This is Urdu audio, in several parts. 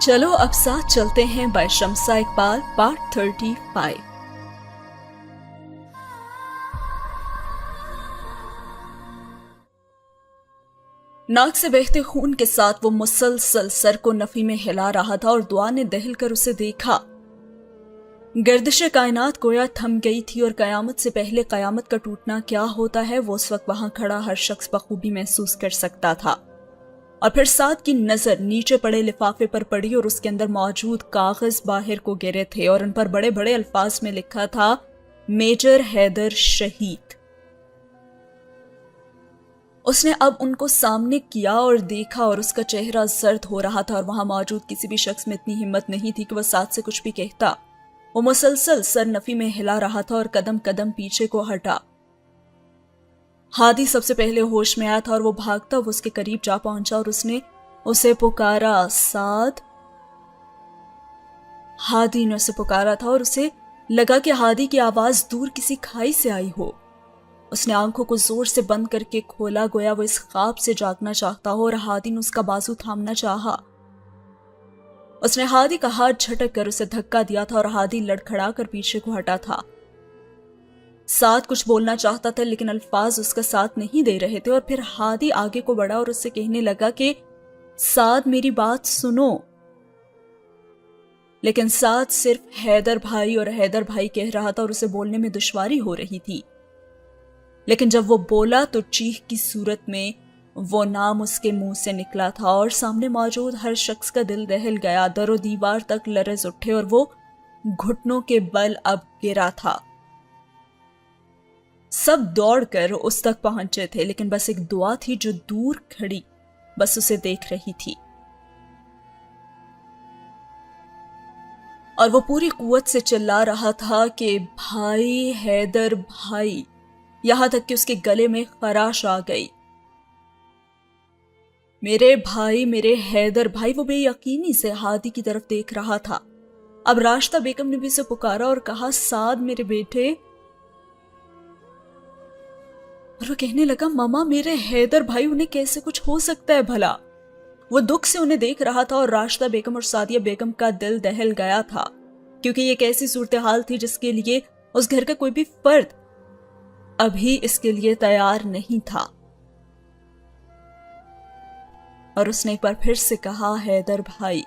چلو اب ساتھ چلتے ہیں بائی شمسہ اقبال پارٹ 35۔ ناک سے بہتے خون کے ساتھ وہ مسلسل سر کو نفی میں ہلا رہا تھا اور دعا نے دہل کر اسے دیکھا۔ گردش کائنات گویا تھم گئی تھی اور قیامت سے پہلے قیامت کا ٹوٹنا کیا ہوتا ہے وہ اس وقت وہاں کھڑا ہر شخص بخوبی محسوس کر سکتا تھا۔ اور پھر سعد کی نظر نیچے پڑے لفافے پر پڑی اور اس کے اندر موجود کاغذ باہر کو گرے تھے اور ان پر بڑے بڑے الفاظ میں لکھا تھا میجر حیدر شہید۔ اس نے اب ان کو سامنے کیا اور دیکھا اور اس کا چہرہ زرد ہو رہا تھا اور وہاں موجود کسی بھی شخص میں اتنی ہمت نہیں تھی کہ وہ سعد سے کچھ بھی کہتا۔ وہ مسلسل سر نفی میں ہلا رہا تھا اور قدم قدم پیچھے کو ہٹا۔ ہادی سب سے پہلے ہوش میں آیا تھا اور وہ بھاگتا وہ اس کے قریب جا پہنچا اور اس نے اسے پکارا، سعد۔ ہادی نے اسے پکارا تھا اور اسے لگا کہ ہادی کی آواز دور کسی کھائی سے آئی ہو۔ اس نے آنکھوں کو زور سے بند کر کے کھولا، گویا وہ اس خواب سے جاگنا چاہتا ہو، اور ہادی نے اس کا بازو تھامنا چاہا۔ اس نے ہادی کا ہاتھ جھٹک کر اسے دھکا دیا تھا اور ہادی لڑکھڑا کر پیچھے کو ہٹا تھا۔ سعد کچھ بولنا چاہتا تھا لیکن الفاظ اس کا ساتھ نہیں دے رہے تھے، اور پھر ہادی آگے کو بڑھا اور اس سے کہنے لگا کہ سعد میری بات سنو۔ لیکن سعد صرف حیدر بھائی اور حیدر بھائی کہہ رہا تھا اور اسے بولنے میں دشواری ہو رہی تھی۔ لیکن جب وہ بولا تو چیخ کی صورت میں وہ نام اس کے منہ سے نکلا تھا اور سامنے موجود ہر شخص کا دل دہل گیا۔ در و دیوار تک لرز اٹھے اور وہ گھٹنوں کے بل اب گرا تھا۔ سب دوڑ کر اس تک پہنچے تھے لیکن بس ایک دعا تھی جو دور کھڑی بس اسے دیکھ رہی تھی، اور وہ پوری قوت سے چلا رہا تھا کہ بھائی حیدر بھائی، یہاں تک کہ اس کے گلے میں خراش آ گئی۔ میرے بھائی، میرے حیدر بھائی۔ وہ بے یقینی سے ہادی کی طرف دیکھ رہا تھا۔ اب راشدہ بیگم نے بھی اسے پکارا اور کہا، سعد میرے بیٹے۔ اور وہ کہنے لگا، ماما میرے حیدر بھائی، انہیں کیسے کچھ ہو سکتا ہے بھلا؟ وہ دکھ سے انہیں دیکھ رہا تھا اور راشدہ بیگم اور سعدیہ بیگم کا دل دہل گیا تھا، کیونکہ یہ ایک ایسی صورتحال تھی جس کے لیے اس گھر کا کوئی بھی فرد ابھی اس کے لیے تیار نہیں تھا۔ اور اس نے ایک بار پھر سے کہا، حیدر بھائی۔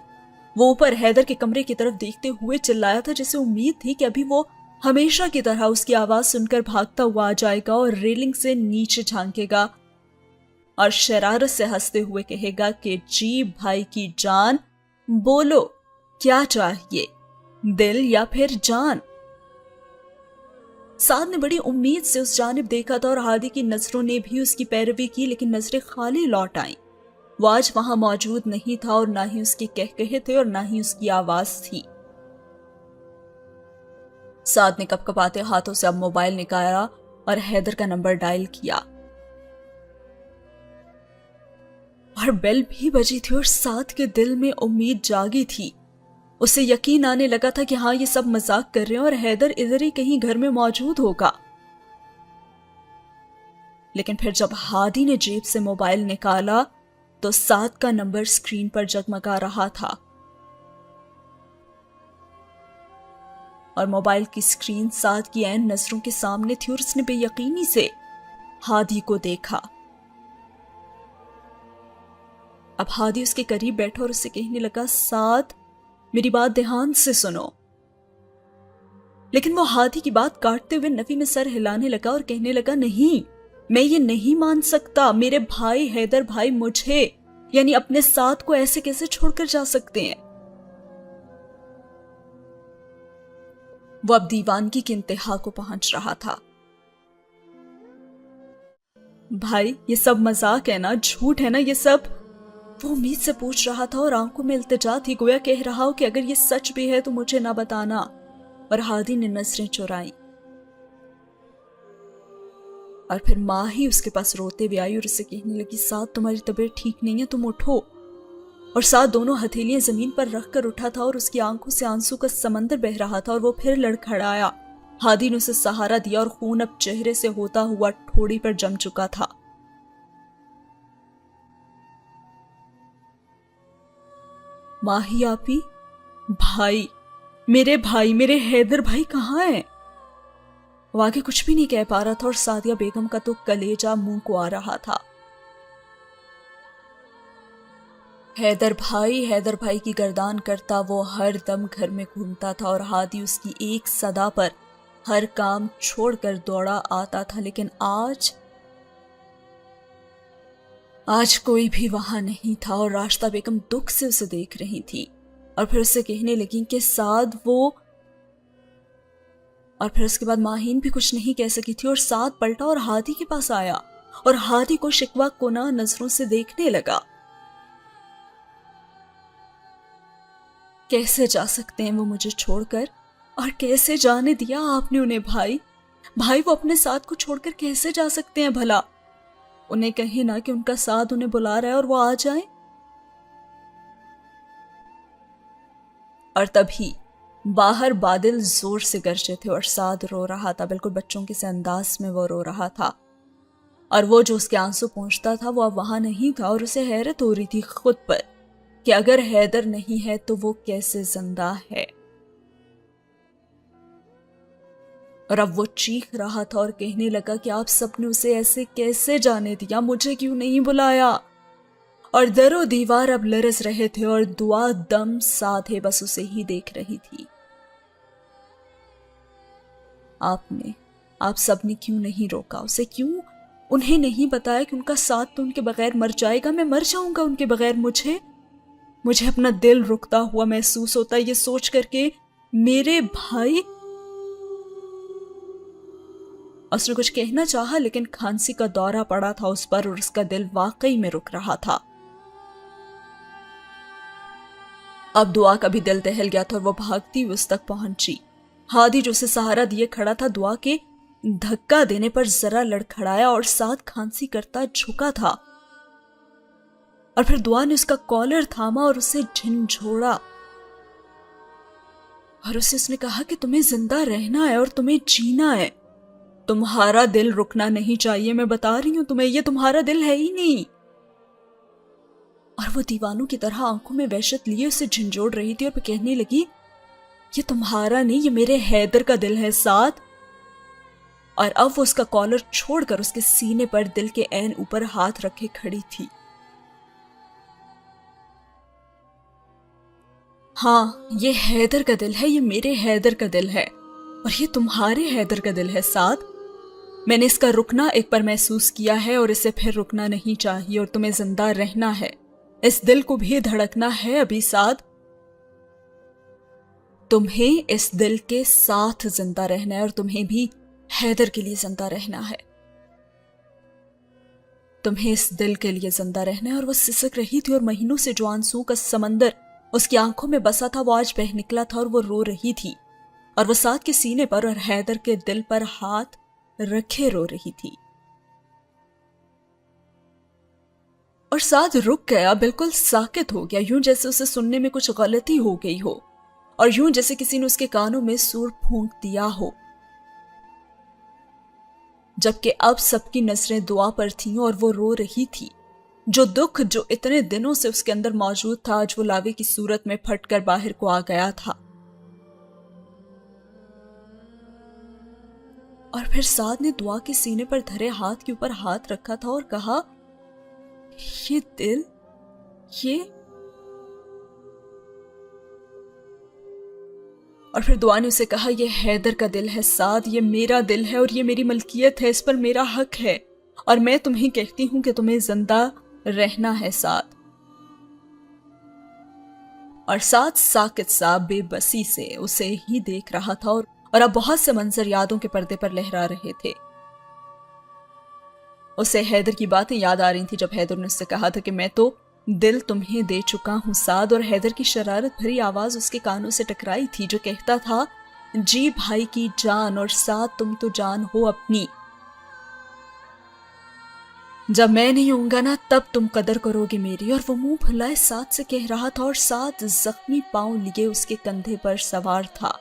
وہ اوپر حیدر کے کمرے کی طرف دیکھتے ہوئے چلایا تھا، جسے امید تھی کہ ابھی وہ ہمیشہ کی طرح اس کی آواز سن کر بھاگتا ہوا آ جائے گا اور ریلنگ سے نیچے جھانکے گا اور شرارت سے ہنستے ہوئے کہے گا کہ جی بھائی کی جان، بولو کیا چاہیے، دل یا پھر جان؟ سعد نے بڑی امید سے اس جانب دیکھا تھا اور ہادی کی نظروں نے بھی اس کی پیروی کی، لیکن نظریں خالی لوٹ آئیں۔ وہ آج وہاں موجود نہیں تھا اور نہ ہی اس کے کہے تھے اور نہ ہی اس کی آواز تھی۔ سعد نے کپ کپاتے ہاتھوں سے اب موبائل نکالا اور حیدر کا نمبر ڈائل کیا، اور بیل بھی بجی تھی اور سعد کے دل میں امید جاگی تھی۔ اسے یقین آنے لگا تھا کہ ہاں یہ سب مذاق کر رہے ہیں اور حیدر ادھر ہی کہیں گھر میں موجود ہوگا۔ لیکن پھر جب ہادی نے جیب سے موبائل نکالا تو سعد کا نمبر سکرین پر جگمگا رہا تھا، اور موبائل کی سکرین سعد کی عین نظروں کے سامنے تھی اور اس نے بے یقینی سے ہادی کو دیکھا۔ اب ہادی اس کے قریب بیٹھا اور اس سے کہنے لگا، سعد میری بات دھیان سے سنو۔ لیکن وہ ہادی کی بات کاٹتے ہوئے نفی میں سر ہلانے لگا اور کہنے لگا، نہیں، میں یہ نہیں مان سکتا۔ میرے بھائی حیدر بھائی مجھے، یعنی اپنے ساتھ کو ایسے کیسے چھوڑ کر جا سکتے ہیں؟ وہ اب دیوانگی کی انتہا کو پہنچ رہا تھا۔ بھائی یہ سب مذاق ہے نا، جھوٹ ہے نا یہ سب؟ وہ امید سے پوچھ رہا تھا اور آنکھوں میں التجا تھی، گویا کہہ رہا ہو کہ اگر یہ سچ بھی ہے تو مجھے نہ بتانا۔ اور ہادی نے نظریں چرائیں، اور پھر ماں ہی اس کے پاس روتے ہوئے آئی اور اسے کہنے لگی، سعد تمہاری طبیعت ٹھیک نہیں ہے، تم اٹھو۔ اور سعد دونوں ہتھیلیاں زمین پر رکھ کر اٹھا تھا اور اس کی آنکھوں سے آنسو کا سمندر بہ رہا تھا، اور وہ پھر لڑکھڑایا۔ ہادی نے اسے سہارا دیا اور خون اب چہرے سے ہوتا ہوا ٹھوڑی پر جم چکا تھا۔ ماہی آپی، بھائی، میرے حیدر بھائی کہاں ہیں؟ وہ آگے کچھ بھی نہیں کہہ پا رہا تھا اور سعدیہ بیگم کا تو کلیجہ منہ کو آ رہا تھا۔ حیدر بھائی کی گردان کرتا وہ ہر دم گھر میں گھومتا تھا اور ہادی اس کی ایک صدا پر ہر کام چھوڑ کر دوڑا آتا تھا، لیکن آج کوئی بھی وہاں نہیں تھا اور راشدہ بیگم دکھ سے اسے دیکھ رہی تھی اور پھر اسے کہنے لگی کہ سعد اور پھر اس کے بعد ماہین بھی کچھ نہیں کہہ سکی تھی اور سعد پلٹا اور ہادی کے پاس آیا اور ہادی کو شکوہ کناں نظروں سے دیکھنے لگا۔ کیسے جا سکتے ہیں وہ مجھے چھوڑ کر، اور کیسے جانے دیا آپ نے انہیں؟ بھائی وہ اپنے ساتھ کو چھوڑ کر کیسے جا سکتے ہیں بھلا؟ انہیں کہیں نہ کہ ان کا ساتھ انہیں بلا رہا ہے اور وہ آ جائیں۔ اور تبھی باہر بادل زور سے گرجے تھے اور سعد رو رہا تھا، بالکل بچوں کے سے انداز میں وہ رو رہا تھا، اور وہ جو اس کے آنسو پہنچتا تھا وہ اب وہاں نہیں تھا اور اسے حیرت ہو رہی تھی خود پر کہ اگر حیدر نہیں ہے تو وہ کیسے زندہ ہے۔ اور اب وہ چیخ رہا تھا اور کہنے لگا کہ آپ سب نے اسے ایسے کیسے جانے دیا، مجھے کیوں نہیں بلایا؟ اور در و دیوار اب لرز رہے تھے اور دعا دم سادھے بس اسے ہی دیکھ رہی تھی۔ آپ سب نے کیوں نہیں روکا اسے؟ کیوں انہیں نہیں بتایا کہ ان کا ساتھ تو ان کے بغیر مر جائے گا، میں مر جاؤں گا ان کے بغیر؟ مجھے اپنا دل رکتا ہوا محسوس ہوتا ہے یہ سوچ کر کے میرے بھائی۔ اس نے کچھ کہنا چاہا لیکن کھانسی کا دورہ پڑا تھا اس پر اور اس کا دل واقعی میں رک رہا تھا۔ اب دعا کا بھی دل دہل گیا تھا اور وہ بھاگتی ہوئی اس تک پہنچی۔ ہادی جو اسے سہارا دیے کھڑا تھا دعا کے دھکا دینے پر ذرا لڑکھڑایا اور ساتھ کھانسی کرتا جھکا تھا، اور پھر دعا نے اس کا کالر تھاما اور اسے جھنجھوڑا اور اس نے کہا کہ تمہیں زندہ رہنا ہے اور تمہیں جینا ہے، تمہارا دل رکنا نہیں چاہیے، میں بتا رہی ہوں تمہیں، یہ تمہارا دل ہے ہی نہیں۔ اور وہ دیوانوں کی طرح آنکھوں میں وحشت لیے اسے جھنجھوڑ رہی تھی اور پھر کہنے لگی یہ تمہارا نہیں، یہ میرے حیدر کا دل ہے سعد۔ اور اب وہ اس کا کالر چھوڑ کر اس کے سینے پر دل کے عین اوپر ہاتھ رکھے کھڑی تھی۔ ہاں یہ حیدر کا دل ہے، یہ میرے حیدر کا دل ہے، اور یہ تمہارے حیدر کا دل ہے سعد۔ میں نے اس کا رکنا ایک بار محسوس کیا ہے اور اسے پھر رکنا نہیں چاہیے، اور تمہیں زندہ رہنا ہے، اس دل کو بھی دھڑکنا ہے ابھی سعد، تمہیں اس دل کے ساتھ زندہ رہنا ہے اور تمہیں بھی حیدر کے لیے زندہ رہنا ہے، تمہیں اس دل کے لیے زندہ رہنا ہے۔ اور وہ سسک رہی تھی اور مہینوں سے جو آنسو کا سمندر اس کی آنکھوں میں بسا تھا وہ آج بہہ نکلا تھا اور وہ رو رہی تھی، اور وہ سعد کے سینے پر اور حیدر کے دل پر ہاتھ رکھے رو رہی تھی۔ اور سعد رک گیا، بالکل ساکت ہو گیا، یوں جیسے اسے سننے میں کچھ غلطی ہو گئی ہو، اور یوں جیسے کسی نے اس کے کانوں میں سور پھونک دیا ہو، جبکہ اب سب کی نظریں دعا پر تھیں اور وہ رو رہی تھی۔ جو دکھ جو اتنے دنوں سے اس کے اندر موجود تھا آج وہ لاوے کی صورت میں پھٹ کر باہر کو آ گیا تھا۔ اور پھر سعد نے دعا کے سینے پر دھرے ہاتھ کے اوپر ہاتھ رکھا تھا اور کہا یہ دل، یہ، اور پھر دعا نے اسے کہا یہ حیدر کا دل ہے سعد، یہ میرا دل ہے اور یہ میری ملکیت ہے، اس پر میرا حق ہے، اور میں تمہیں کہتی ہوں کہ تمہیں زندہ رہنا ہے سعد۔ اور سعد ساکت سا بے بسی سے اسے ہی دیکھ رہا تھا اور اب بہت سے منظر یادوں کے پردے پر لہرا رہے تھے۔ اسے حیدر کی باتیں یاد آ رہی تھی جب حیدر نے اس سے کہا تھا کہ میں تو دل تمہیں دے چکا ہوں سعد، اور حیدر کی شرارت بھری آواز اس کے کانوں سے ٹکرائی تھی جو کہتا تھا جی بھائی کی جان، اور سعد تم تو جان ہو اپنی، جب میں نہیں ہوں گا نا تب تم قدر کرو گے میری۔ اور وہ منہ پھلائے سعد سے کہہ رہا تھا اور سعد زخمی پاؤں لیے اس کے کندھے پر سوار تھا۔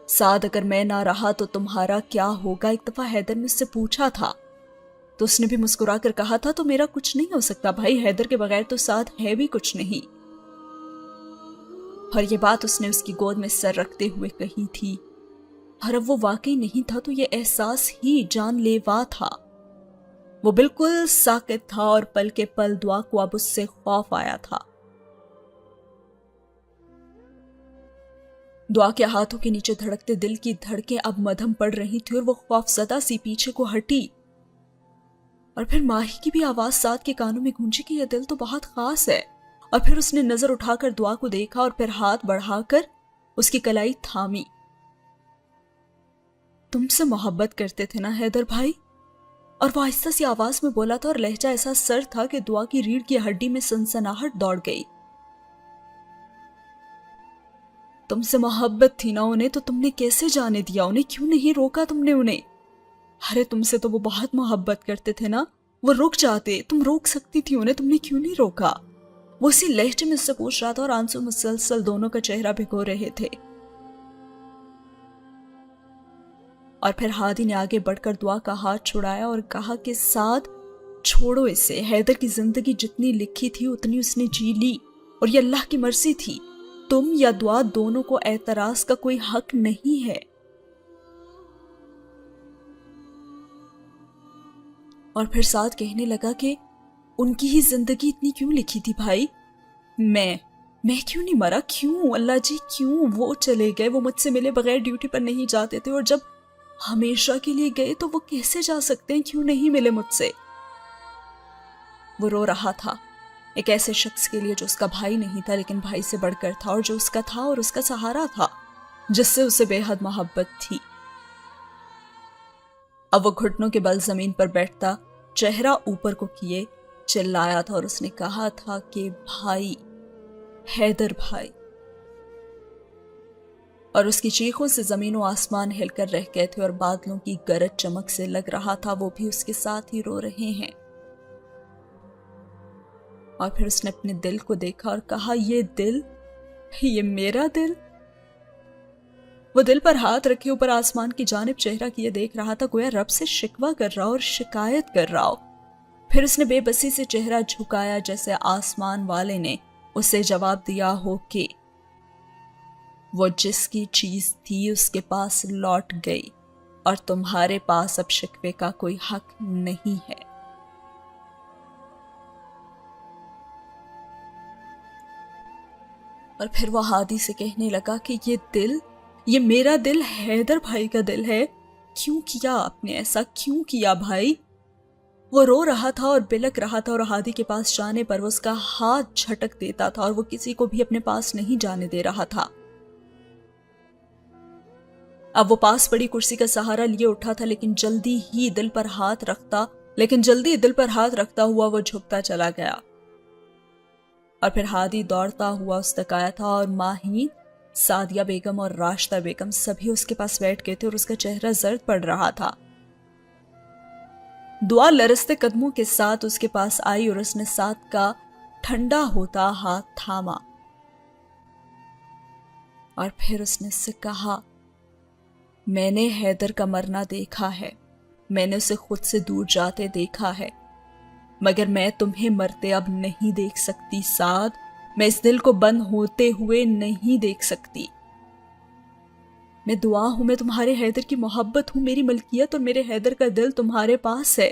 سعد اگر میں نہ رہا تو تمہارا کیا ہوگا؟ ایک دفعہ حیدر نے اس سے پوچھا تھا، تو اس نے بھی مسکرا کر کہا تھا تو میرا کچھ نہیں ہو سکتا بھائی، حیدر کے بغیر تو ساتھ ہے بھی کچھ نہیں۔ اور یہ بات اس نے اس کی گود میں سر رکھتے ہوئے کہی تھی، اور اب وہ واقعی نہیں تھا تو یہ احساس ہی جان لیوا تھا۔ وہ بالکل ساکت تھا اور پل کے پل دعا کو اب اس سے خوف آیا تھا۔ دعا کے ہاتھوں کے نیچے دھڑکتے دل کی دھڑکیں اب مدھم پڑ رہی تھی اور وہ خوف زدہ سی پیچھے کو ہٹی، اور پھر ماہی کی بھی آواز ساتھ کے کانوں میں گونجی کہ یہ دل تو بہت خاص ہے۔ اور پھر اس نے نظر اٹھا کر دعا کو دیکھا اور پھر ہاتھ بڑھا کر اس کی کلائی تھامی۔ تم سے محبت کرتے تھے نا حیدر بھائی؟ اور وہ آہستہ سی آواز میں بولا تھا اور لہجہ ایسا سر تھا کہ دعا کی ریڑھ کی ہڈی میں سنسناہٹ دوڑ گئی۔ تم سے محبت تھی نا انہیں، تو تم نے کیسے جانے دیا انہیں؟ کیوں نہیں روکا تم نے انہیں؟ ارے تم سے تو وہ بہت محبت کرتے تھے نا، وہ رک جاتے، تم روک سکتی تھی انہیں، تم نے کیوں نہیں روکا؟ وہ اسی لہجے میں اس سے پوچھ رہا تھا اور آنسو مسلسل دونوں کا چہرہ بھگو رہے تھے۔ اور پھر ہادی نے آگے بڑھ کر دعا کا ہاتھ چھڑایا اور کہا کہ ساتھ چھوڑو اسے، حیدر کی زندگی جتنی لکھی تھی اتنی اس نے جی لی، اور یہ اللہ کی مرضی تھی، تم یا دعا دونوں کو اعتراض کا کوئی حق نہیں ہے۔ اور پھر ساتھ کہنے لگا کہ ان کی ہی زندگی اتنی کیوں لکھی تھی بھائی؟ میں کیوں نہیں مرا؟ کیوں اللہ جی کیوں؟ وہ چلے گئے، وہ مجھ سے ملے بغیر ڈیوٹی پر نہیں جاتے تھے، اور جب ہمیشہ کے لیے گئے تو وہ کیسے جا سکتے ہیں؟ کیوں نہیں ملے مجھ سے؟ وہ رو رہا تھا ایک ایسے شخص کے لیے جو اس کا بھائی نہیں تھا لیکن بھائی سے بڑھ کر تھا، اور جو اس کا تھا اور اس کا سہارا تھا، جس سے اسے بے حد محبت تھی۔ اب وہ گھٹنوں کے بل زمین پر بیٹھتا، چہرہ اوپر کو کیے چلایا تھا اور اس نے کہا تھا کہ بھائی، حیدر بھائی۔ اور اس کی چیخوں سے زمین و آسمان ہل کر رہ گئے تھے اور بادلوں کی گرج چمک سے لگ رہا تھا وہ بھی اس کے ساتھ ہی رو رہے ہیں۔ اور پھر اس نے اپنے دل کو دیکھا اور کہا، یہ دل، یہ میرا دل۔ وہ دل پر ہاتھ رکھے اوپر آسمان کی جانب چہرہ کیے دیکھ رہا تھا، گویا رب سے شکوہ کر رہا اور شکایت کر رہا ہو۔ پھر اس نے بے بسی سے چہرہ جھکایا جیسے آسمان والے نے اسے جواب دیا ہو کہ وہ جس کی چیز تھی اس کے پاس لوٹ گئی اور تمہارے پاس اب شکوے کا کوئی حق نہیں ہے۔ اور پھر وہ ہادی سے کہنے لگا کہ یہ دل، یہ میرا دل حیدر بھائی کا دل ہے۔ کیوں کیا آپ نے ایسا؟ کیوں کیا بھائی؟ وہ رو رہا تھا اور بلک رہا تھا اور ہادی کے پاس جانے پر وہ اس کا ہاتھ جھٹک دیتا تھا اور وہ کسی کو بھی اپنے پاس نہیں جانے دے رہا تھا۔ اب وہ پاس پڑی کرسی کا سہارا لیے اٹھا تھا لیکن جلدی دل پر ہاتھ رکھتا ہوا وہ جھکتا چلا گیا۔ اور پھر ہادی دوڑتا ہوا اس تک آیا تھا اور ماہی، سعدیہ بیگم اور راشدہ بیگم سبھی اس کے پاس بیٹھ گئے تھے اور اس کا چہرہ زرد پڑ رہا تھا۔ دعا لرزتے قدموں کے ساتھ اس کے پاس آئی اور اس نے ساتھ کا ٹھنڈا ہوتا ہاتھ تھاما، اور پھر اس نے اس سے کہا، میں نے حیدر کا مرنا دیکھا ہے، میں نے اسے خود سے دور جاتے دیکھا ہے، مگر میں تمہیں مرتے اب نہیں دیکھ سکتی سعد، میں اس دل کو بند ہوتے ہوئے نہیں دیکھ سکتی۔ میں دعا ہوں، میں تمہارے حیدر کی محبت ہوں، میری ملکیت اور میرے حیدر کا دل تمہارے پاس ہے۔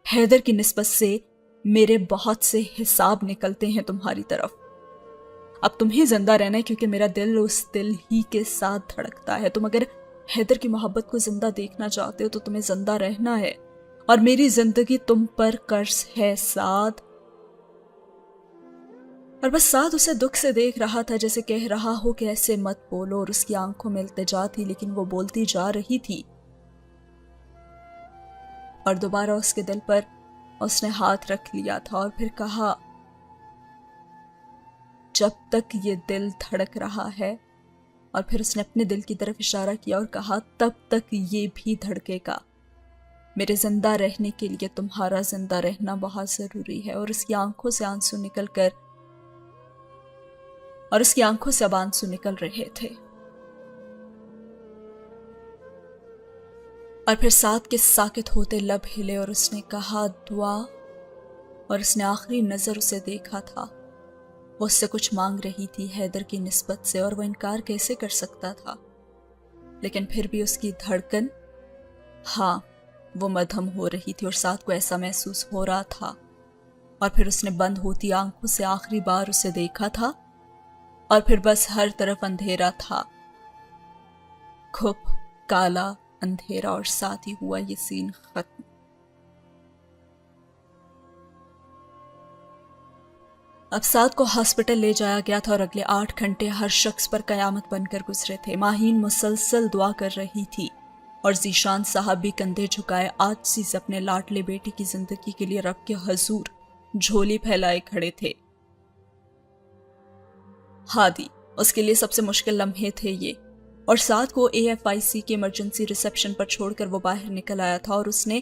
حیدر کی نسبت سے میرے بہت سے حساب نکلتے ہیں تمہاری طرف۔ اب تمہیں زندہ رہنا ہے کیونکہ میرا دل اس دل ہی کے ساتھ دھڑکتا ہے۔ تم اگر حیدر کی محبت کو زندہ دیکھنا چاہتے ہو تو تمہیں زندہ رہنا ہے، اور میری زندگی تم پر قرض ہے سعد۔ اور بس سعد اسے دکھ سے دیکھ رہا تھا جیسے کہہ رہا ہو کہ ایسے مت بولو، اور اس کی آنکھوں میں التجا تھی لیکن وہ بولتی جا رہی تھی۔ اور دوبارہ اس کے دل پر اس نے ہاتھ رکھ لیا تھا اور پھر کہا، جب تک یہ دل دھڑک رہا ہے، اور پھر اس نے اپنے دل کی طرف اشارہ کیا اور کہا، تب تک یہ بھی دھڑکے گا۔ میرے زندہ رہنے کے لیے تمہارا زندہ رہنا بہت ضروری ہے۔ اور اس کی آنکھوں سے آنسو اب آنسو نکل رہے تھے۔ اور پھر ساتھ کے ساکت ہوتے لب ہلے اور اس نے کہا دعا، اور اس نے آخری نظر اسے دیکھا تھا۔ وہ اس سے کچھ مانگ رہی تھی حیدر کی نسبت سے، اور وہ انکار کیسے کر سکتا تھا؟ لیکن پھر بھی اس کی دھڑکن، ہاں وہ مدھم ہو رہی تھی، اور ساتھ کو ایسا محسوس ہو رہا تھا۔ اور پھر اس نے بند ہوتی آنکھوں سے آخری بار اسے دیکھا تھا، اور پھر بس ہر طرف اندھیرا تھا، کھپ کالا اندھیرا، اور ساتھ ہی ہوا یہ سین ختم۔ اب سعد کو ہاسپٹل لے جایا گیا تھا، اور اگلے 8 گھنٹے ہر شخص پر قیامت بن کر گزرے تھے۔ ماہین مسلسل دعا کر رہی تھی، اور ذیشان صاحب بھی کندھے جھکائے عاجزی سے اپنے لاڈلے بیٹی کی زندگی کے لیے رب کے حضور جھولی پھیلائے کھڑے تھے۔ ہادی، اس کے لیے سب سے مشکل لمحے تھے یہ، اور سعد کو AFIC کے ایمرجنسی ریسیپشن پر چھوڑ کر وہ باہر نکل آیا تھا، اور اس نے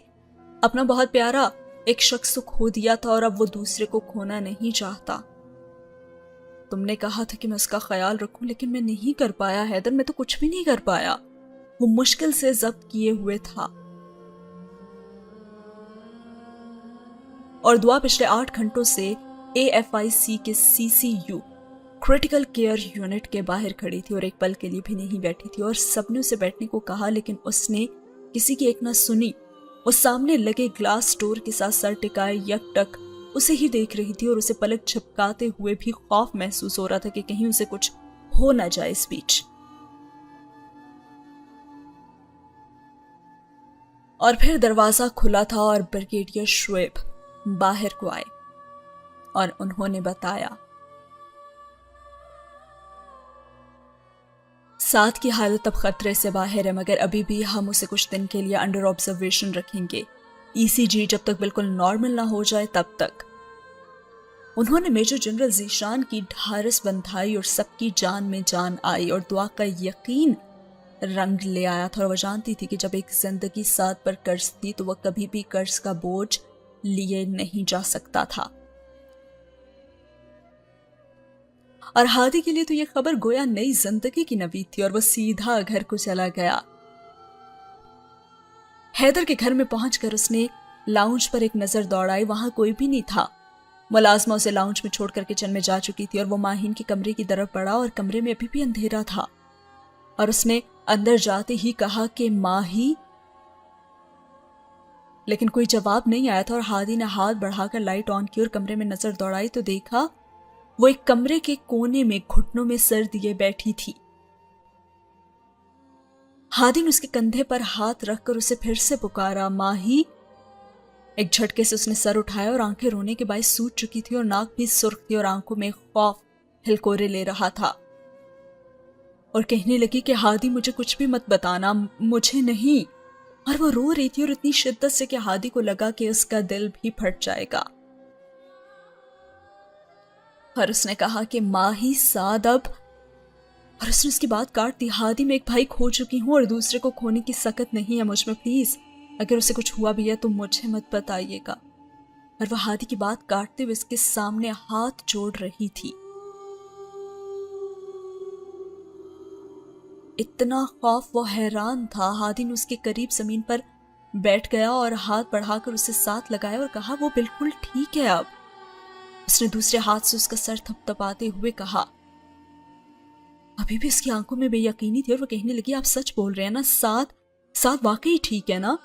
اپنا بہت پیارا ایک شخص کو کھو دیا تھا، اور اب وہ دوسرے کو کھونا نہیں چاہتا۔ تم نے کہا تھا کہ میں اس کا خیال رکھوں، لیکن میں نہیں کر پایا حیدر، میں تو کچھ بھی نہیں کر پایا۔ وہ مشکل سے ضبط کیے ہوئے تھا، اور دعا پچھلے 8 گھنٹوں سے AFIC کے CCU کریٹیکل کیئر یونٹ کے باہر کھڑی تھی، اور ایک پل کے لیے بھی نہیں بیٹھی تھی، اور سب نے اسے بیٹھنے کو کہا، لیکن اس نے کسی کی ایک نہ سنی۔ وہ سامنے لگے گلاس ڈور کے ساتھ سر ٹکائے یک ٹک اسے ہی دیکھ رہی تھی، اور اسے پلک جھپکاتے ہوئے بھی خوف محسوس ہو رہا تھا کہ کہیں اسے کچھ ہو نہ جائے اس بیچ۔ اور پھر دروازہ کھلا تھا، اور بریگیڈیئر شعیب باہر کو آئے، اور انہوں نے بتایا سعد کی حالت اب خطرے سے باہر ہے، مگر ابھی بھی ہم اسے کچھ دن کے لیے انڈر آبزرویشن رکھیں گے، ECG جب تک بالکل نارمل نہ ہو جائے تب تک۔ انہوں نے میجر جنرل ذیشان کی ڈھارس بندھائی، اور سب کی جان میں جان آئی، اور دعا کا یقین رنگ لے آیا تھا، اور وہ جانتی تھی کہ جب ایک زندگی سعد پر قرض تھی تو وہ کبھی بھی قرض کا بوجھ لیے نہیں جا سکتا تھا۔ اور ہادی کے لیے تو یہ خبر گویا نئی زندگی کی نوید تھی، اور وہ سیدھا گھر کو چلا گیا۔ حیدر کے گھر میں پہنچ کر اس نے لاؤنج پر ایک نظر دوڑائی، وہاں کوئی بھی نہیں تھا۔ ملازمہ اسے لاؤنج میں چھوڑ کر کچن میں جا چکی تھی، اور وہ ماہین کے کمرے کی طرف بڑھا، اور کمرے میں ابھی بھی اندھیرا تھا، اور اس نے اندر جاتے ہی کہا کہ ماہی، لیکن کوئی جواب نہیں آیا تھا، اور ہادی نے ہاتھ بڑھا کر لائٹ آن کی اور کمرے میں نظر دوڑائی تو دیکھا وہ ایک کمرے کے کونے میں گھٹنوں میں سر دیے بیٹھی تھی۔ ہادی نے اس کے کندھے پر ہاتھ رکھ کر اسے پھر سے پکارا، ماہی۔ ایک جھٹکے سے اس نے سر اٹھایا، اور آنکھیں رونے کے باعث سوج چکی تھی، اور ناک بھی سرخ تھی، اور آنکھوں میں خوف ہلکورے لے رہا تھا، اور کہنے لگی کہ ہادی مجھے کچھ بھی مت بتانا، مجھے نہیں۔ اور وہ رو رہی تھی، اور اتنی شدت سے کہ ہادی کو لگا کہ اس کا دل بھی پھٹ جائے گا۔ اور اس نے کہا کہ ماہی سعد اب، اور اس نے اس کی بات کاٹ دی، ہادی میں ایک بھائی کھو چکی ہوں، اور دوسرے کو کھونے کی سکت نہیں ہے مجھ میں، پلیز اگر اسے کچھ ہوا بھی ہے تو مجھے مت بتائیے گا۔ اور وہ ہادی کی بات کاٹتے ہوئے اس کے سامنے ہاتھ جوڑ رہی تھی۔ اتنا خوف، وہ حیران تھا۔ ہادی نے اس کے قریب زمین پر بیٹھ گیا اور ہاتھ بڑھا کر اسے ساتھ لگایا اور کہا وہ بالکل ٹھیک ہے اب۔ اس نے دوسرے ہاتھ سے اس کا سر تھپ تھپاتے ہوئے کہا۔ ابھی بھی اس کی آنکھوں میں بے یقینی تھی اور وہ کہنے لگی آپ سچ بول رہے ہیں نا، ساتھ واقعی ٹھیک ہے نا؟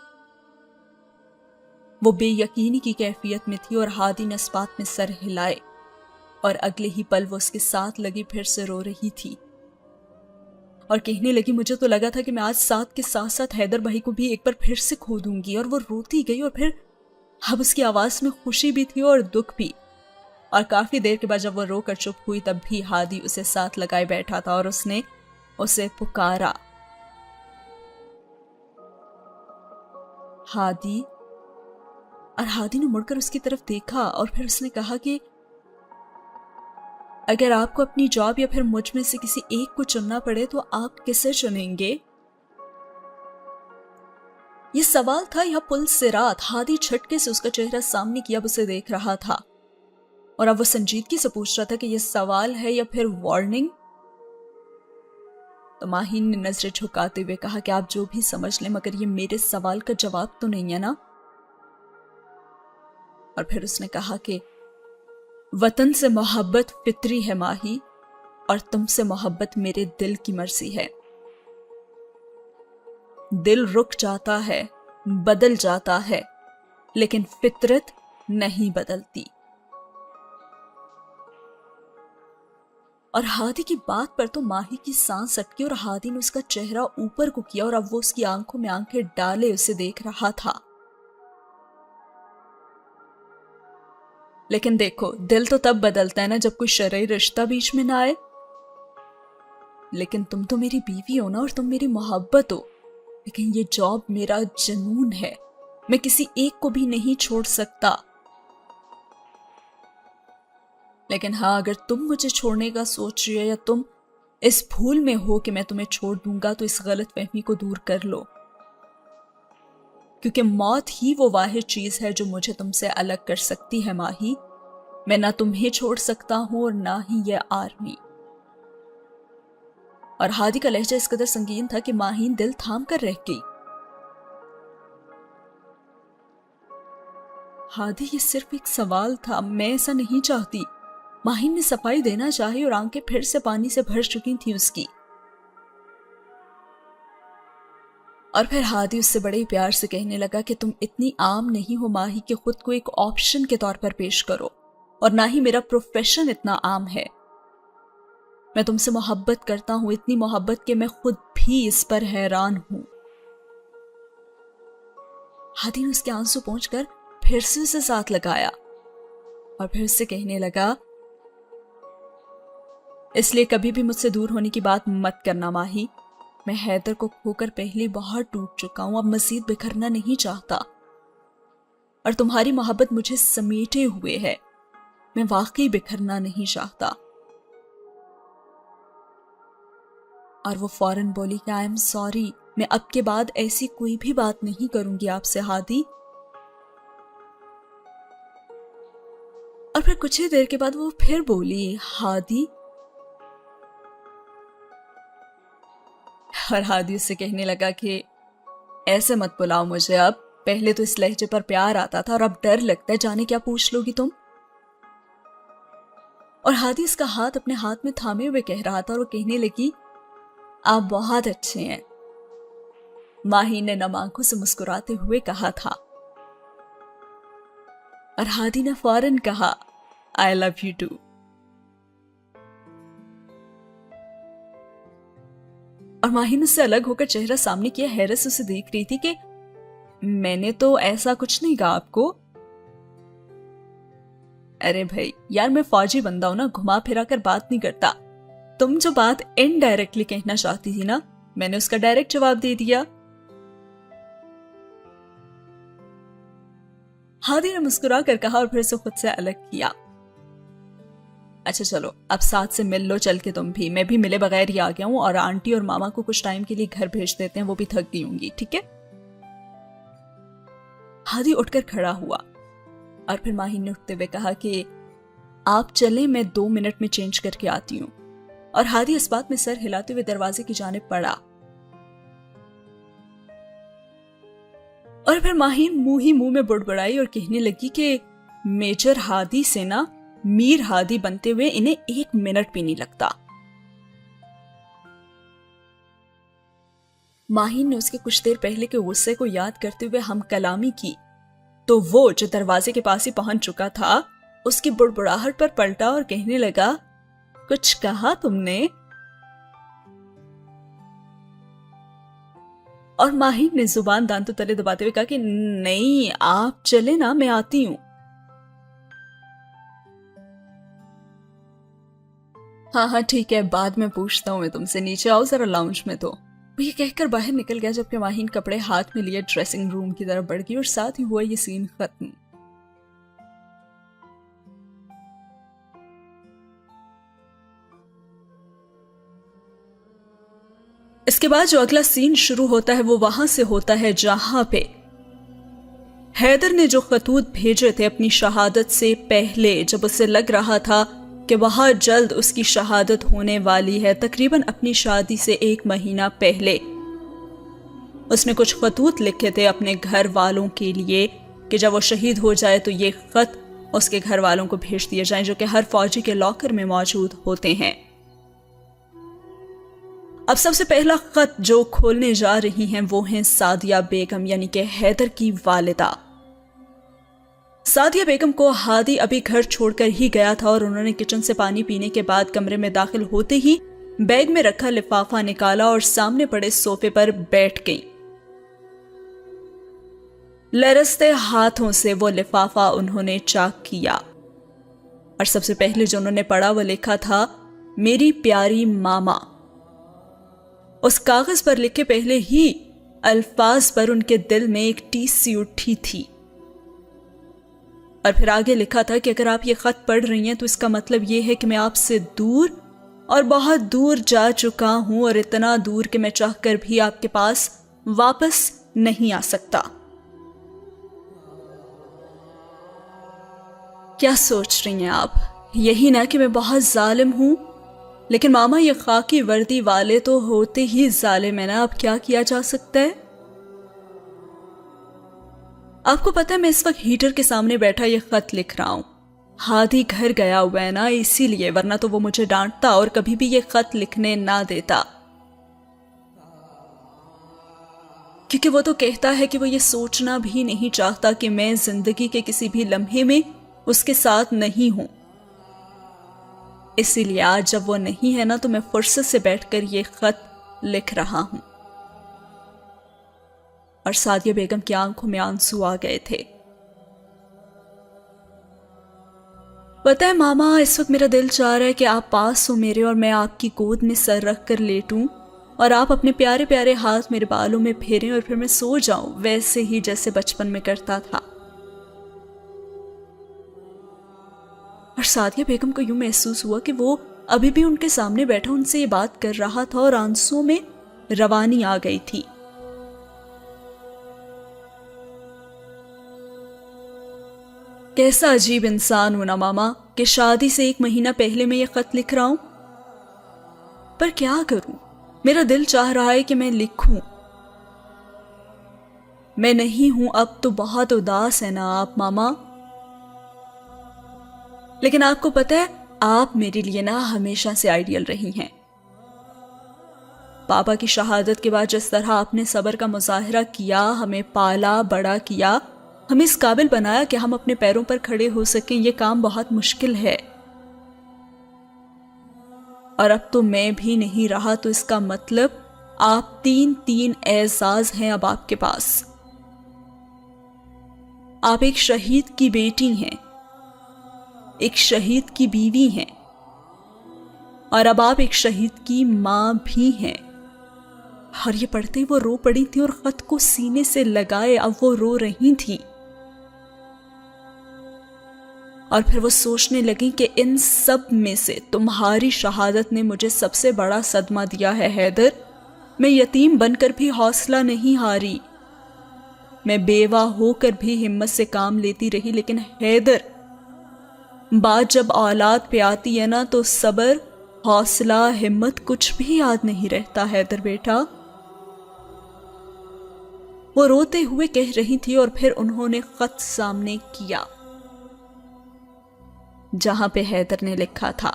وہ بے یقینی کی کیفیت میں تھی اور ہادی نے اس بات میں سر ہلائے اور اگلے ہی پل وہ اس کے ساتھ لگی پھر سے رو رہی تھی اور کہنے لگی مجھے تو لگا تھا کہ میں آج ساتھ کے ساتھ ساتھ حیدر بھائی کو بھی ایک بار پھر سے کھو دوں گی۔ اور وہ روتی گئی اور پھر اب اس کی آواز میں خوشی بھی تھی اور دکھ بھی، اور کافی دیر کے بعد جب وہ رو کر چپ ہوئی تب بھی ہادی اسے ساتھ لگائے بیٹھا تھا اور اس نے اسے پکارا، ہادی۔ اور ہادی نے مڑ کر اس کی طرف دیکھا اور پھر اس نے کہا کہ اگر آپ کو اپنی جاب یا پھر مجھ میں سے کسی ایک کو چننا پڑے تو آپ کسے چنیں گے؟ یہ سوال تھا یا پل صراط؟ ہادی جھٹکے سے اس کا چہرہ سامنے کیا، اب اسے دیکھ رہا تھا اور اب وہ سنجیدگی سے پوچھ رہا تھا کہ یہ سوال ہے یا پھر وارننگ؟ تو ماہین نے نظریں جھکاتے ہوئے کہا کہ آپ جو بھی سمجھ لیں مگر یہ میرے سوال کا جواب تو نہیں ہے نا۔ اور پھر اس نے کہا کہ وطن سے محبت فطری ہے ماہی، اور تم سے محبت میرے دل کی مرضی ہے۔ دل رک جاتا ہے، بدل جاتا ہے، لیکن فطرت نہیں بدلتی۔ اور ہادی کی بات پر تو ماہی کی سانس اٹکی اور ہادی نے اس کا چہرہ اوپر کو کیا اور اب وہ اس کی آنکھوں میں آنکھیں ڈالے اسے دیکھ رہا تھا۔ لیکن دیکھو، دل تو تب بدلتا ہے نا جب کوئی شرعی رشتہ بیچ میں نہ آئے۔ لیکن تم تو میری بیوی ہو نا، اور تم میری محبت ہو، لیکن یہ جاب میرا جنون ہے، میں کسی ایک کو بھی نہیں چھوڑ سکتا۔ لیکن ہاں، اگر تم مجھے چھوڑنے کا سوچ رہی ہو یا تم اس بھول میں ہو کہ میں تمہیں چھوڑ دوں گا تو اس غلط فہمی کو دور کر لو، کیونکہ موت ہی وہ واحد چیز ہے جو مجھے تم سے الگ کر سکتی ہے ماہی۔ میں نہ تمہیں چھوڑ سکتا ہوں اور نہ ہی یہ آرمی۔ اور ہادی کا لہجہ اس قدر سنگین تھا کہ ماہین دل تھام کر رہ گئی۔ ہادی، یہ صرف ایک سوال تھا، میں ایسا نہیں چاہتی۔ ماہین نے صفائی دینا چاہی اور آنکھیں پھر سے پانی سے بھر چکی تھیں اس کی۔ اور پھر ہادی اس سے بڑے پیار سے کہنے لگا کہ تم اتنی عام نہیں ہو ماہی کہ خود کو ایک آپشن کے طور پر پیش کرو، اور نہ ہی میرا پروفیشن اتنا عام ہے۔ میں تم سے محبت کرتا ہوں، اتنی محبت کہ میں خود بھی اس پر حیران ہوں۔ ہادی نے اس کے آنسو پہنچ کر پھر سے اسے ساتھ لگایا اور پھر اسے کہنے لگا، اس لیے کبھی بھی مجھ سے دور ہونے کی بات مت کرنا ماہی۔ میں حیدر کو کھو کر پہلے بہت ٹوٹ چکا ہوں، اب مزید بکھرنا نہیں چاہتا، اور تمہاری محبت مجھے سمیٹے ہوئے ہے، میں واقعی بکھرنا نہیں چاہتا۔ اور وہ فوراً بولی کہ آئی ایم سوری، میں اب کے بعد ایسی کوئی بھی بات نہیں کروں گی آپ سے ہادی۔ اور پھر کچھ ہی دیر کے بعد وہ پھر بولی، ہادی۔ اور ہادی اس سے کہنے لگا کہ ایسے مت بلاؤ مجھے اب، پہلے تو اس لہجے پر پیار آتا تھا اور اب ڈر لگتا ہے، جانے کیا پوچھ لو گی تم۔ اور ہادی اس کا ہاتھ اپنے ہاتھ میں تھامے ہوئے کہہ رہا تھا اور وہ کہنے لگی، آپ بہت اچھے ہیں۔ ماہی نے نم آنکھوں سے مسکراتے ہوئے کہا تھا، اور ہادی نے فوراً کہا، I love you too۔ اور ماہی نے اس سے الگ ہو کر چہرہ سامنے کیا، حیرت سے اسے دیکھ رہی تھی کہ میں نے تو ایسا کچھ نہیں کہا آپ کو۔ ارے بھائی یار، میں فوجی بندہ ہوں نا، گھما پھرا کر بات نہیں کرتا۔ تم جو بات انڈائریکٹلی کہنا چاہتی تھی نا، میں نے اس کا ڈائریکٹ جواب دے دیا۔ ہادی نے مسکرا کر کہا اور پھر سے خود سے الگ کیا۔ اچھا چلو، اب ساتھ سے مل لو چل کے تم بھی، میں بھی ملے بغیر ہی آ گیا ہوں، اور آنٹی اور ماما کو کچھ ٹائم کے لیے گھر بھیج دیتے ہیں، وہ بھی تھک گئی ہوں گی، ٹھیک ہے؟ ہادی اٹھ کر کھڑا ہوا اور پھر ماہی نے اٹھتے ہوئے کہا کہ آپ چلیں، میں 2 منٹ میں چینج کر کے آتی ہوں۔ اور ہادی اس بات میں سر ہلاتے ہوئے دروازے کی جانب پڑا، اور پھر ماہین منہ ہی منہ میں بڑبڑائی اور کہنے لگی کہ میجر ہادی سے نا میر ہادی بنتے ہوئے انہیں 1 منٹ بھی نہیں لگتا۔ ماہین نے اس کے کچھ دیر پہلے کے غصے کو یاد کرتے ہوئے ہم کلامی کی تو وہ جو دروازے کے پاس ہی پہنچ چکا تھا اس کی بڑبڑاہٹ پر پلٹا اور کہنے لگا، کچھ کہا تم نے؟ اور ماہین نے زبان دانتوں تلے دباتے ہوئے کہا کہ نہیں، آپ چلے نا، میں آتی ہوں۔ ہاں ٹھیک ہے، بعد میں پوچھتا ہوں میں تم سے، نیچے آؤ ذرا لاؤنج میں۔ تو وہ یہ کہہ کر باہر نکل گیا جبکہ ماہین کپڑے ہاتھ میں لیے ڈریسنگ روم کی طرف بڑھ گئی اور ساتھ ہی ہوا یہ سین ختم۔ اس کے بعد جو اگلا سین شروع ہوتا ہے وہ وہاں سے ہوتا ہے جہاں پہ حیدر نے جو خطوط بھیجے تھے اپنی شہادت سے پہلے، جب اسے لگ رہا تھا کہ بہت جلد اس کی شہادت ہونے والی ہے۔ تقریباً اپنی شادی سے 1 مہینہ پہلے اس نے کچھ خطوط لکھے تھے اپنے گھر والوں کے لیے کہ جب وہ شہید ہو جائے تو یہ خط اس کے گھر والوں کو بھیج دیے جائیں، جو کہ ہر فوجی کے لاکر میں موجود ہوتے ہیں۔ اب سب سے پہلا خط جو کھولنے جا رہی ہیں وہ ہیں سعدیہ بیگم یعنی کہ حیدر کی والدہ۔ سعدیہ بیگم کو ہادی ابھی گھر چھوڑ کر ہی گیا تھا اور انہوں نے کچن سے پانی پینے کے بعد کمرے میں داخل ہوتے ہی بیگ میں رکھا لفافہ نکالا اور سامنے پڑے صوفے پر بیٹھ گئی۔ لرزتے ہاتھوں سے وہ لفافہ انہوں نے چاک کیا اور سب سے پہلے جو انہوں نے پڑھا وہ لکھا تھا میری پیاری ماما۔ اس کاغذ پر لکھے پہلے ہی الفاظ پر ان کے دل میں ایک ٹیس سی اٹھی تھی، اور پھر آگے لکھا تھا کہ اگر آپ یہ خط پڑھ رہی ہیں تو اس کا مطلب یہ ہے کہ میں آپ سے دور اور بہت دور جا چکا ہوں، اور اتنا دور کہ میں چاہ کر بھی آپ کے پاس واپس نہیں آ سکتا۔ کیا سوچ رہی ہیں آپ؟ یہی نہ کہ میں بہت ظالم ہوں، لیکن ماما یہ خاکی وردی والے تو ہوتے ہی ظالم ہیں نا، اب کیا کیا جا سکتا ہے؟ آپ کو پتہ ہے میں اس وقت ہیٹر کے سامنے بیٹھا یہ خط لکھ رہا ہوں۔ ہادی گھر گیا ہوا ہے نا، اسی لیے، ورنہ تو وہ مجھے ڈانٹتا اور کبھی بھی یہ خط لکھنے نہ دیتا، کیونکہ وہ تو کہتا ہے کہ وہ یہ سوچنا بھی نہیں چاہتا کہ میں زندگی کے کسی بھی لمحے میں اس کے ساتھ نہیں ہوں۔ اسی لیے آج جب وہ نہیں ہے نا تو میں فرصت سے بیٹھ کر یہ خط لکھ رہا ہوں۔ اور سعدیہ بیگم کی آنکھوں میں آنسو آ گئے تھے۔ پتہ ہے ماما، اس وقت میرا دل چاہ رہا ہے کہ آپ پاس ہو میرے اور میں آپ کی گود میں سر رکھ کر لیٹوں اور آپ اپنے پیارے پیارے ہاتھ میرے بالوں میں پھیریں اور پھر میں سو جاؤں، ویسے ہی جیسے بچپن میں کرتا تھا۔ اور سعدیہ بیگم کو یوں محسوس ہوا کہ وہ ابھی بھی ان کے سامنے بیٹھا ان سے یہ بات کر رہا تھا اور آنسوؤں میں روانی آ گئی تھی۔ کیسا عجیب انسان ہوں نا ماما کہ شادی سے 1 مہینہ پہلے میں یہ خط لکھ رہا ہوں، پر کیا کروں، میرا دل چاہ رہا ہے کہ میں لکھوں۔ میں نہیں ہوں اب تو بہت اداس ہے نا آپ ماما، لیکن آپ کو پتہ ہے آپ میرے لیے نا ہمیشہ سے آئیڈیل رہی ہیں۔ پاپا کی شہادت کے بعد جس طرح آپ نے صبر کا مظاہرہ کیا، ہمیں پالا بڑا کیا، ہمیں اس قابل بنایا کہ ہم اپنے پیروں پر کھڑے ہو سکیں، یہ کام بہت مشکل ہے، اور اب تو میں بھی نہیں رہا تو اس کا مطلب آپ 3 اعزاز ہیں اب آپ کے پاس۔ آپ ایک شہید کی بیٹی ہیں، ایک شہید کی بیوی ہیں، اور اب آپ ایک شہید کی ماں بھی ہیں۔ اور یہ پڑھتے وہ رو پڑی تھی اور خط کو سینے سے لگائے اب وہ رو رہی تھی، اور پھر وہ سوچنے لگی کہ ان سب میں سے تمہاری شہادت نے مجھے سب سے بڑا صدمہ دیا ہے حیدر۔ میں یتیم بن کر بھی حوصلہ نہیں ہاری، میں بیوہ ہو کر بھی ہمت سے کام لیتی رہی، لیکن حیدر، بات جب اولاد پہ آتی ہے نا تو صبر، حوصلہ، ہمت کچھ بھی یاد نہیں رہتا حیدر بیٹا۔ وہ روتے ہوئے کہہ رہی تھی اور پھر انہوں نے خط سامنے کیا جہاں پہ حیدر نے لکھا تھا،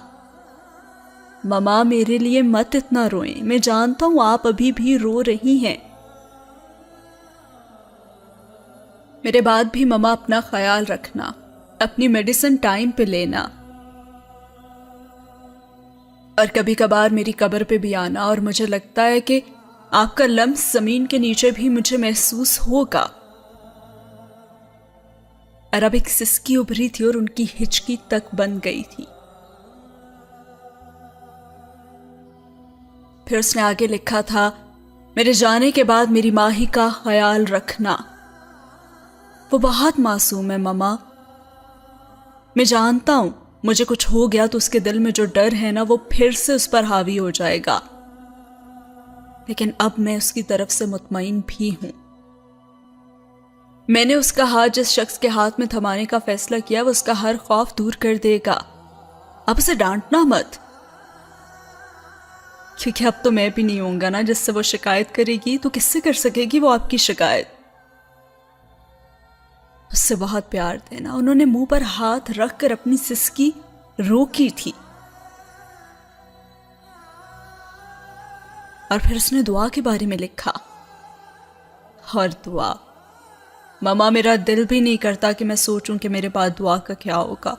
ماما میرے لیے مت اتنا روئیں، میں جانتا ہوں آپ ابھی بھی رو رہی ہیں، میرے بعد بھی ماما اپنا خیال رکھنا، اپنی میڈیسن ٹائم پہ لینا، اور کبھی کبھار میری قبر پہ بھی آنا، اور مجھے لگتا ہے کہ آپ کا لمس زمین کے نیچے بھی مجھے محسوس ہوگا۔ اور اب ایک سسکی ابھری تھی اور ان کی ہچکی تک بن گئی تھی۔ پھر اس نے آگے لکھا تھا، میرے جانے کے بعد میری ماہی کا خیال رکھنا، وہ بہت معصوم ہے ماما، میں جانتا ہوں مجھے کچھ ہو گیا تو اس کے دل میں جو ڈر ہے نا وہ پھر سے اس پر حاوی ہو جائے گا، لیکن اب میں اس کی طرف سے مطمئن بھی ہوں۔ میں نے اس کا ہاتھ جس شخص کے ہاتھ میں تھمانے کا فیصلہ کیا وہ اس کا ہر خوف دور کر دے گا، آپ اسے ڈانٹنا مت، کیونکہ اب تو میں بھی نہیں ہوں گا نا جس سے وہ شکایت کرے گی، تو کس سے کر سکے گی وہ آپ کی شکایت؟ اس سے بہت پیار دینا۔ انہوں نے منہ پر ہاتھ رکھ کر اپنی سسکی روکی تھی، اور پھر اس نے دعا کے بارے میں لکھا۔ اور دعا، ماما میرا دل بھی نہیں کرتا کہ میں سوچوں کہ میرے بعد دعا کا کیا ہوگا۔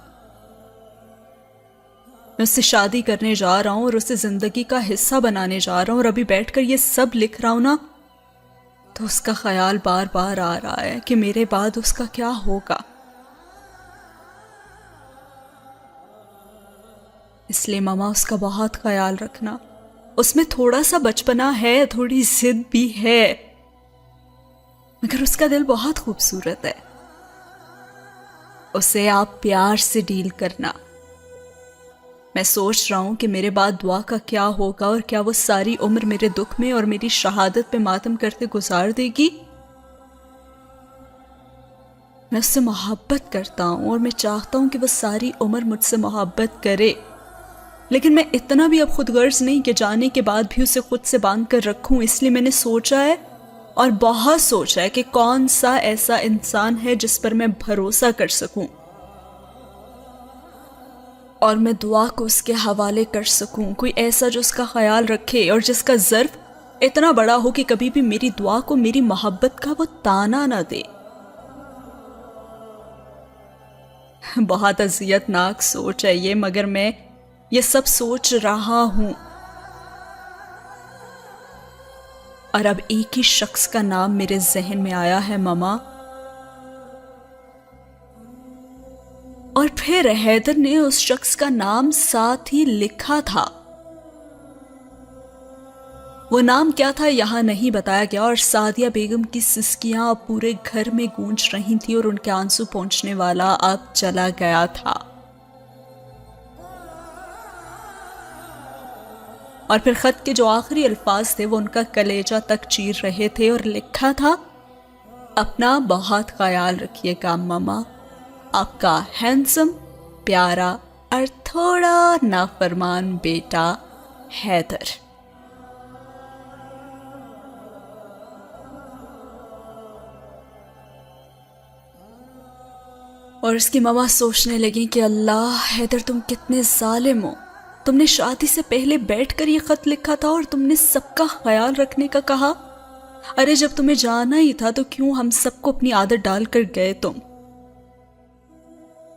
میں اس سے شادی کرنے جا رہا ہوں اور اسے زندگی کا حصہ بنانے جا رہا ہوں، اور ابھی بیٹھ کر یہ سب لکھ رہا ہوں نا، تو اس کا خیال بار بار آ رہا ہے کہ میرے بعد اس کا کیا ہوگا۔ اس لیے ماما اس کا بہت خیال رکھنا۔ اس میں تھوڑا سا بچپنا ہے، تھوڑی ضد بھی ہے، مگر اس کا دل بہت خوبصورت ہے۔ اسے آپ پیار سے ڈیل کرنا۔ میں سوچ رہا ہوں کہ میرے بعد دعا کا کیا ہوگا، اور کیا وہ ساری عمر میرے دکھ میں اور میری شہادت پہ ماتم کرتے گزار دے گی۔ میں اس سے محبت کرتا ہوں، اور میں چاہتا ہوں کہ وہ ساری عمر مجھ سے محبت کرے، لیکن میں اتنا بھی اب خود غرض نہیں کہ جانے کے بعد بھی اسے خود سے باندھ کر رکھوں۔ اس لیے میں نے سوچا ہے، اور بہت سوچا ہے، کہ کون سا ایسا انسان ہے جس پر میں بھروسہ کر سکوں، اور میں دعا کو اس کے حوالے کر سکوں۔ کوئی ایسا جو اس کا خیال رکھے، اور جس کا ظرف اتنا بڑا ہو کہ کبھی بھی میری دعا کو میری محبت کا وہ تانا نہ دے۔ بہت اذیت ناک سوچ ہے یہ، مگر میں یہ سب سوچ رہا ہوں، اور اب ایک ہی شخص کا نام میرے ذہن میں آیا ہے، ماما۔ اور پھر حیدر نے اس شخص کا نام ساتھ ہی لکھا تھا۔ وہ نام کیا تھا یہاں نہیں بتایا گیا، اور سعدیہ بیگم کی سسکیاں اب پورے گھر میں گونج رہی تھیں، اور ان کے آنسو پہنچنے والا اب چلا گیا تھا۔ اور پھر خط کے جو آخری الفاظ تھے وہ ان کا کلیجہ تک چیر رہے تھے، اور لکھا تھا، اپنا بہت خیال رکھیے گا ماما، آپ کا ہینڈسم، پیارا اور تھوڑا نافرمان بیٹا حیدر۔ اور اس کی ماما سوچنے لگیں کہ اللہ، حیدر تم کتنے ظالم ہو، تم نے شادی سے پہلے بیٹھ کر یہ خط لکھا تھا، اور تم نے سب کا خیال رکھنے کا کہا۔ ارے جب تمہیں جانا ہی تھا تو کیوں ہم سب کو اپنی عادت ڈال کر گئے تم؟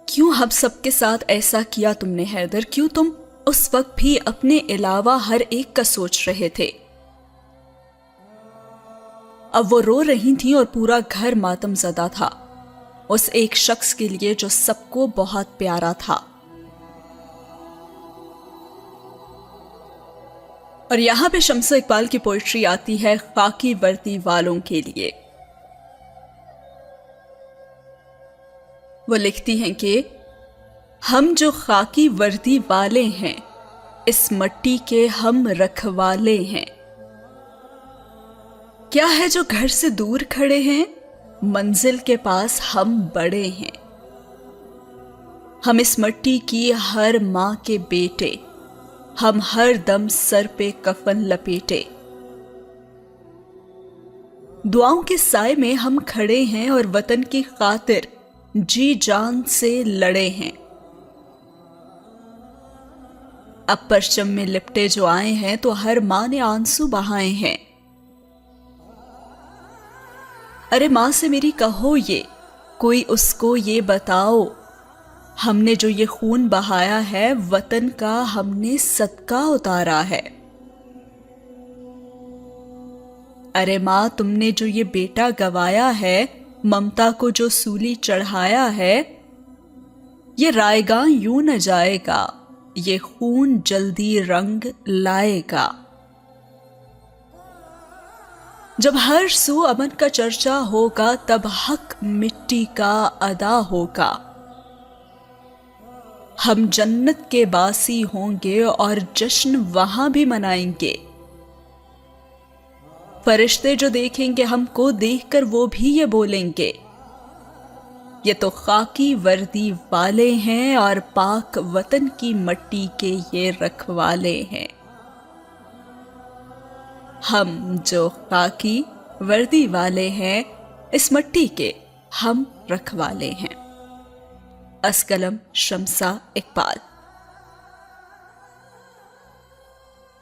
کیوں ہم سب کے ساتھ ایسا کیا تم نے حیدر؟ کیوں تم اس وقت بھی اپنے علاوہ ہر ایک کا سوچ رہے تھے؟ اب وہ رو رہی تھیں، اور پورا گھر ماتم زدہ تھا اس ایک شخص کے لیے جو سب کو بہت پیارا تھا۔ اور یہاں پہ شمس اقبال کی پوئٹری آتی ہے خاکی وردی والوں کے لیے۔ وہ لکھتی ہیں کہ ہم جو خاکی وردی والے ہیں، اس مٹی کے ہم رکھوالے ہیں۔ کیا ہے جو گھر سے دور کھڑے ہیں، منزل کے پاس ہم بڑے ہیں۔ ہم اس مٹی کی ہر ماں کے بیٹے، ہم ہر دم سر پہ کفن لپیٹے۔ دعاؤں کے سائے میں ہم کھڑے ہیں، اور وطن کی خاطر جی جان سے لڑے ہیں۔ اب پرچم میں لپٹے جو آئے ہیں، تو ہر ماں نے آنسو بہائے ہیں۔ ارے ماں سے میری کہو یہ، کوئی اس کو یہ بتاؤ، ہم نے جو یہ خون بہایا ہے، وطن کا ہم نے صدقہ اتارا ہے۔ ارے ماں تم نے جو یہ بیٹا گوایا ہے، ممتا کو جو سولی چڑھایا ہے، یہ رائے گاں یوں نہ جائے گا، یہ خون جلدی رنگ لائے گا۔ جب ہر سو امن کا چرچا ہوگا، تب حق مٹی کا ادا ہوگا۔ ہم جنت کے باسی ہوں گے، اور جشن وہاں بھی منائیں گے۔ فرشتے جو دیکھیں گے ہم کو دیکھ کر، وہ بھی یہ بولیں گے، یہ تو خاکی وردی والے ہیں اور پاک وطن کی مٹی کے یہ رکھوالے ہیں. ہم جو خاکی وردی والے ہیں اس مٹی کے ہم رکھوالے ہیں. اسکلم شمسہ اقبال.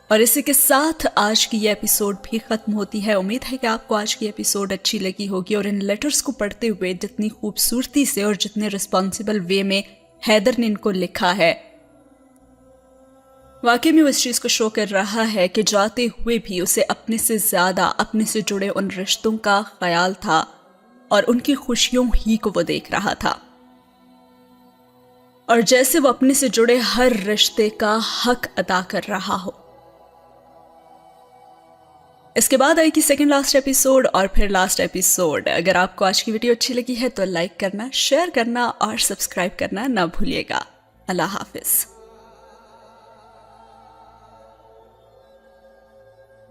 اور اسی کے ساتھ آج کی یہ ایپیسوڈ بھی ختم ہوتی ہے. امید ہے کہ آپ کو آج کی ایپیسوڈ اچھی لگی ہوگی اور ان لیٹرز کو پڑھتے ہوئے جتنی خوبصورتی سے اور جتنے رسپانسیبل وے میں حیدر نے ان کو لکھا ہے واقعی میں وہ اس چیز کو شو کر رہا ہے کہ جاتے ہوئے بھی اسے اپنے سے زیادہ اپنے سے جڑے ان رشتوں کا خیال تھا اور ان کی خوشیوں ہی کو وہ دیکھ رہا تھا. اور جیسے وہ اپنے سے جڑے ہر رشتے کا حق ادا کر رہا ہو. اس کے بعد آئی کی سیکنڈ لاسٹ ایپیسوڈ اور پھر لاسٹ ایپیسوڈ. اگر آپ کو آج کی ویڈیو اچھی لگی ہے تو لائک کرنا، شیئر کرنا اور سبسکرائب کرنا نہ بھولیے گا. اللہ حافظ.